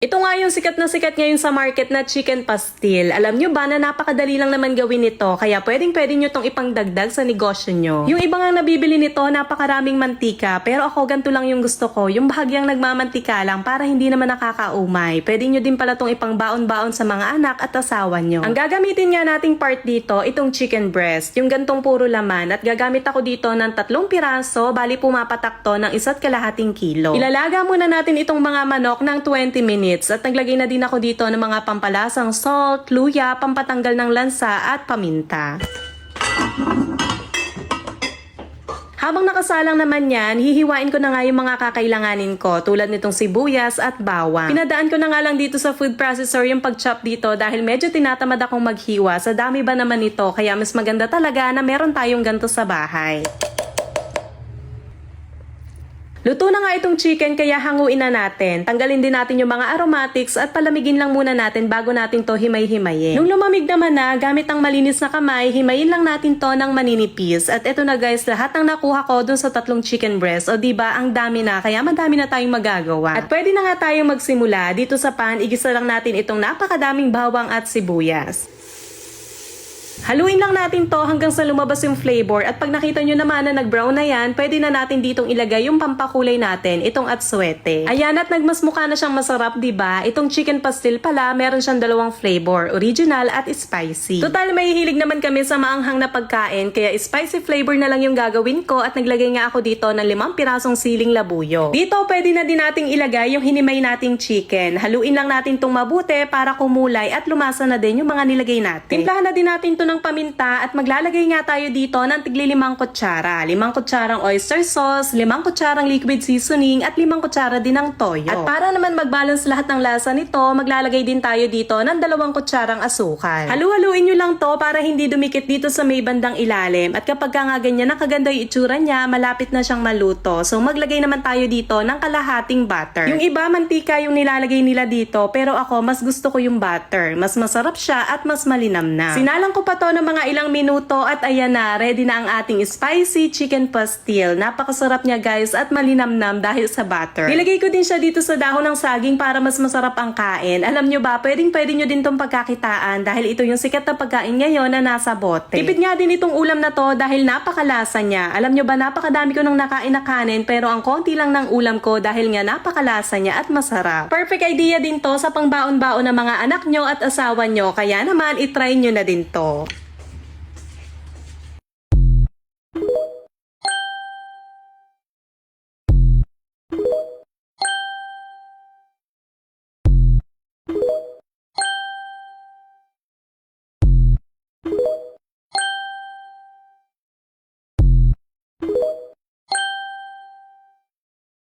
Ito nga yung sikat na sikat ngayon sa market na chicken pastil. Alam nyo ba na napakadali lang naman gawin ito, kaya pwedeng-pwede nyo tong ipangdagdag sa negosyo nyo. Yung iba nga nabibili nito, napakaraming mantika, pero ako ganito lang yung gusto ko, yung bahagyang nagmamantika lang para hindi naman nakakaumay. Pwede nyo din pala tong ipangbaon-baon sa mga anak at asawa nyo. Ang gagamitin nga nating part dito, itong chicken breast, yung gantong puro laman, at gagamit ako dito ng 3 piraso, bali pumapatak to ng 1.5 kilo. Ilalaga muna natin itong mga manok ng 20 minutes. At naglagay na din ako dito ng mga pampalasang salt, luya, pampatanggal ng lansa at paminta. Habang nakasalang naman yan, hihiwain ko na nga yung mga kakailanganin ko tulad nitong sibuyas at bawang. Pinadaan ko na nga lang dito sa food processor yung pag-chop dito dahil medyo tinatamad akong maghiwa. Sa dami ba naman ito, kaya mas maganda talaga na meron tayong ganito sa bahay. Luto na nga itong chicken kaya hanguin na natin. Tanggalin din natin yung mga aromatics at palamigin lang muna natin bago natin to himay-himayin. Nung lumamig naman na, gamit ang malinis na kamay, himayin lang natin to ng maninipis. At eto na guys, lahat ng nakuha ko dun sa 3 chicken breast. O diba, ang dami na, kaya madami na tayong magagawa. At pwede na nga tayong magsimula. Dito sa pan, igisa lang natin itong napakadaming bawang at sibuyas. Haluin lang natin to hanggang sa lumabas yung flavor at pag nakita nyo naman na nag-brown na yan, pwede na natin ditong ilagay yung pampakulay natin, itong atsuete. Ayan, at nagmasmukha na siyang masarap, diba? Itong chicken pastil pala, meron siyang 2 flavor, original at spicy. Total, may hilig naman kami sa maanghang na pagkain, kaya spicy flavor na lang yung gagawin ko at naglagay nga ako dito ng 5 pirasong siling labuyo. Dito, pwede na din nating ilagay yung hinimay nating chicken. Haluin lang natin tong mabuti para kumulay at lumasa na din yung mga nilagay natin. Timplahan na din natin to ng paminta at maglalagay nga tayo dito ng tigli 5 kutsara. 5 kutsarang oyster sauce, 5 kutsarang liquid seasoning at 5 kutsara din ng toyo. At para naman mag-balance lahat ng lasa nito, maglalagay din tayo dito ng 2 kutsarang asukal. Halu-haluin nyo lang to para hindi dumikit dito sa may bandang ilalim. At kapag nga ganyan nakaganda yung itsura niya, malapit na siyang maluto. So maglagay naman tayo dito ng kalahating butter. Yung iba mantika yung nilalagay nila dito, pero ako mas gusto ko yung butter. Mas masarap siya at mas malinamnam. Sinalang ko pa to ng mga ilang minuto at ayan na, ready na ang ating spicy chicken pastil. Napakasarap niya guys at malinamnam dahil sa butter. Nilagay ko din siya dito sa dahon ng saging para mas masarap ang kain. Alam nyo ba, pwede nyo din tong pagkakitaan dahil ito yung sikat na pagkain ngayon na nasa bote. Tipid nga din itong ulam na to dahil napakalasa niya. Alam nyo ba, napakadami ko nung nakain na kanin pero ang konti lang ng ulam ko dahil nga napakalasa niya at masarap. Perfect idea din to sa pangbaon-baon ng mga anak nyo at asawa nyo, kaya naman itry nyo na din to.